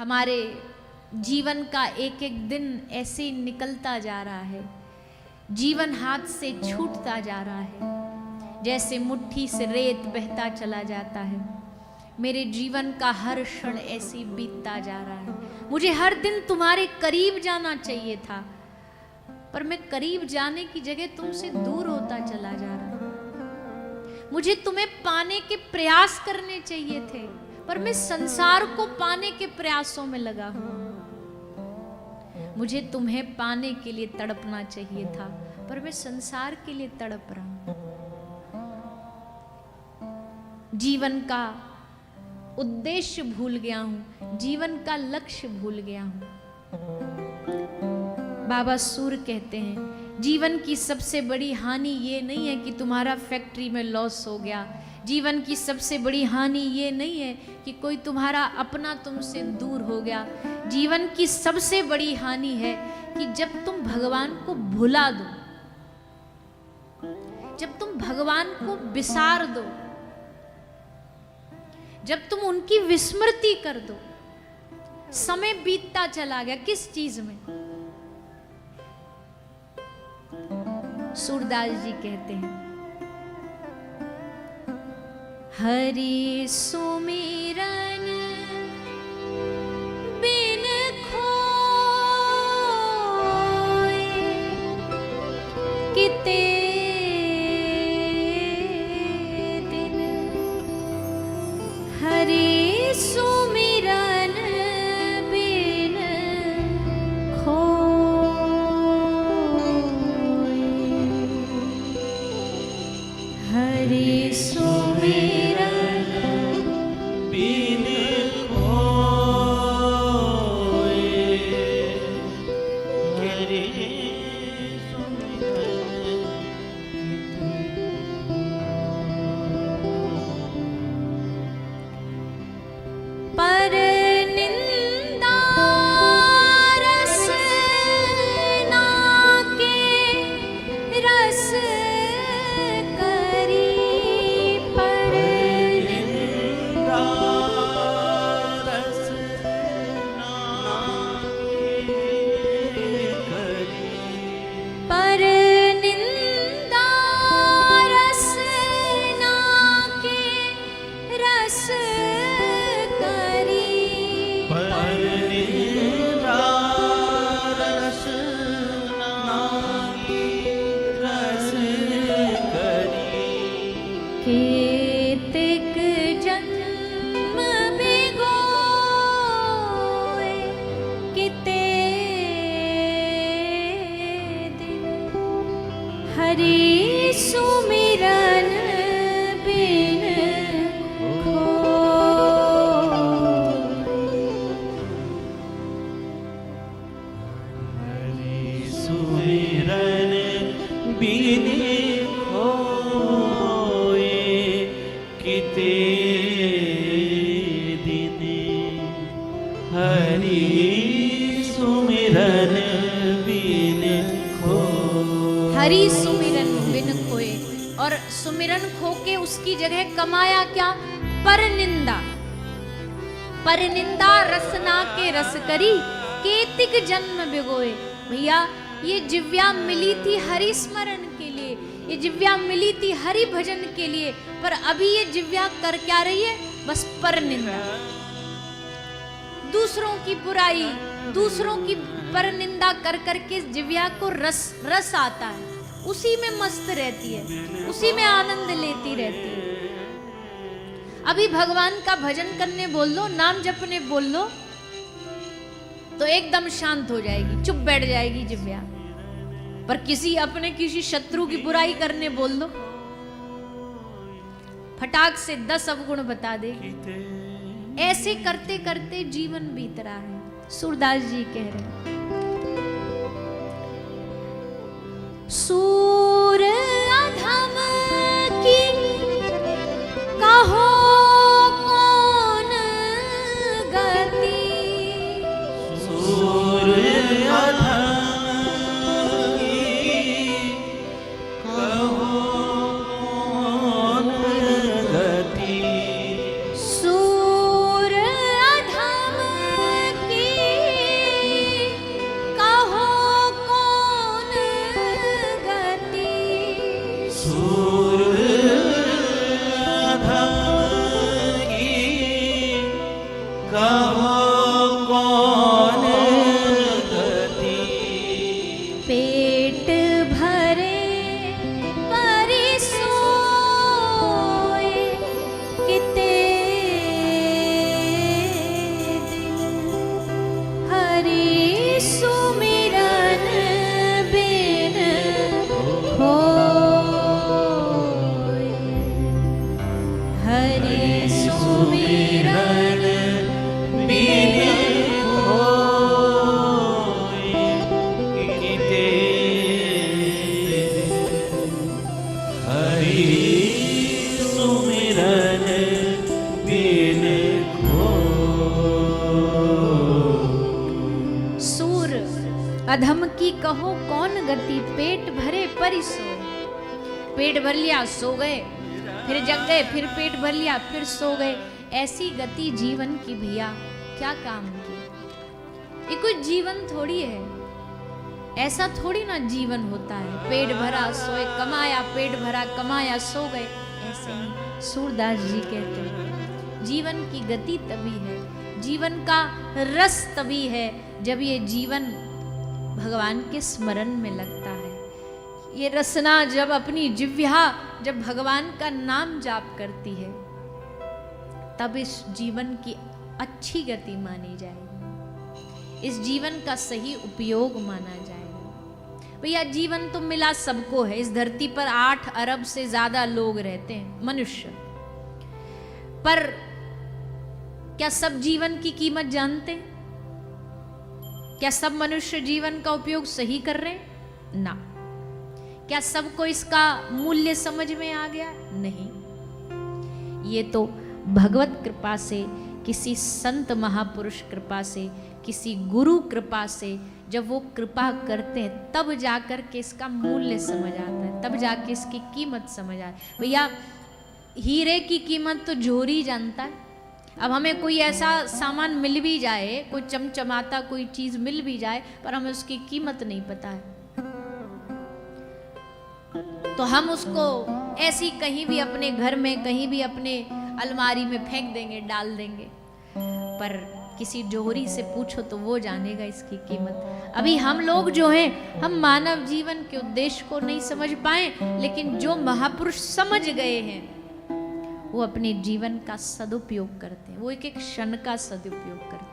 हमारे जीवन का एक एक दिन ऐसे ही निकलता जा रहा है, जीवन हाथ से छूटता जा रहा है, जैसे मुट्ठी से रेत बहता चला जाता है। मेरे जीवन का हर क्षण ऐसे ही बीतता जा रहा है। मुझे हर दिन तुम्हारे करीब जाना चाहिए था, पर मैं करीब जाने की जगह तुमसे दूर होता चला जा रहा हूं। मुझे तुम्हें पाने के प्रयास करने चाहिए थे, पर मैं संसार को पाने के प्रयासों में लगा हुआ हूं। मुझे तुम्हें पाने के लिए तड़पना चाहिए था, पर मैं संसार के लिए तड़प रहा हूं। जीवन का उद्देश्य भूल गया हूं, जीवन का लक्ष्य भूल गया हूं। बाबा सूर कहते हैं, जीवन की सबसे बड़ी हानि ये नहीं है कि तुम्हारा फैक्ट्री में लॉस हो गया। जीवन की सबसे बड़ी हानि ये नहीं है कि कोई तुम्हारा अपना तुमसे दूर हो गया। जीवन की सबसे बड़ी हानि है कि जब तुम भगवान को भुला दो, जब तुम भगवान को विसार दो, जब तुम उनकी विस्मृति कर दो। समय बीतता चला गया किस चीज में? सूरदास जी कहते हैं, हरि सुमिरन बिन खोए किते दिन, हरि सुमिरन बिन खोए, हरि सुमिरन बिन खोए, हरि पर निंदा रस ना के रस करी, पर निंदा रस ना करी, पर निंदा रस ना के रस करी, पर निंदा रस ना रस करी, केतिक जन्म बिगोए किते दिन, हरि सुमिरन बिन खोए, हरि सुमिरन बिन खोए किते दिन, हरि सुमिरन बिन खोए। हरि सुमिरन बिन खोए, और सुमिरन खो के उसकी जगह कमाया क्या? पर निंदा। पर निंदा रसना के रस करी, केतिक जन्म बिगोए। भैया, ये जिव्या मिली थी हरि स्मरण के लिए, ये जिव्या मिली थी हरि भजन के लिए, पर अभी ये जिव्या कर क्या रही है? बस पर निंदा, दूसरों की बुराई, दूसरों की पर निंदा कर करके जिव्या को रस आता है, उसी में मस्त रहती है, उसी में आनंद लेती रहती है। अभी भगवान का भजन करने बोल दो, नाम जपने बोल दो, तो एकदम शांत हो जाएगी, चुप बैठ जाएगी जिव्या। पर किसी शत्रु की बुराई करने बोल दो, फटाक से 10 अवगुण बता देगी। ऐसे करते करते जीवन बीत रहा है। सूरदास जी कह रहे हैं, सूर अधम की कहो कौन गति, सूर अधम की कहो कौन गति, सूर अधम कहो कौन गति, पेट भरे परि सोए किते दिन, हरि सुमिरन बिन होए, हरि सुमिरन बिन होए किते हरि सुमिरन बिन होए। सूर अधम की कहो कौन गति, पेट भरे परि सोए। पेट भर लिया सो गए, फिर जग गए, फिर पेट भर लिया फिर सो गए। ऐसी गति जीवन की भैया क्या काम की। ये कोई जीवन थोड़ी है, ऐसा थोड़ी ना जीवन होता है। पेट भरा सोए कमाया, पेट भरा कमाया सो गए, ऐसे नहीं। सूरदास जी कहते हैं जीवन की गति तभी है, जीवन का रस तभी है जब ये जीवन भगवान के स्मरण में लगता है। ये रसना जब अपनी जिह्वा जब भगवान का नाम जाप करती है, तब इस जीवन की अच्छी गति मानी जाएगी, इस जीवन का सही उपयोग माना जाएगा। भैया जीवन तो मिला सबको है। इस धरती पर 8 अरब से ज्यादा लोग रहते हैं, मनुष्य। पर क्या सब जीवन की कीमत जानते हैं? क्या सब मनुष्य जीवन का उपयोग सही कर रहे हैं? ना। क्या सबको इसका मूल्य समझ में आ गया? नहीं। ये तो भगवत कृपा से, किसी संत महापुरुष कृपा से, किसी गुरु कृपा से जब वो कृपा करते हैं तब जाकर के इसका मूल्य समझ आता है, तब जाके इसकी कीमत समझ आती है। भैया हीरे की कीमत तो जोहरी जानता है। अब हमें कोई ऐसा सामान मिल भी जाए, कोई चमचमाता कोई चीज मिल भी जाए, पर हमें उसकी कीमत नहीं पता है, तो हम उसको ऐसी कहीं भी अपने घर में, कहीं भी अपने अलमारी में फेंक देंगे, डाल देंगे। पर किसी जोहरी से पूछो तो वो जानेगा इसकी कीमत। अभी हम लोग जो हैं, हम मानव जीवन के उद्देश्य को नहीं समझ पाए, लेकिन जो महापुरुष समझ गए हैं वो अपने जीवन का सदुपयोग करते हैं, वो एक एक क्षण का सदुपयोग करते हैं।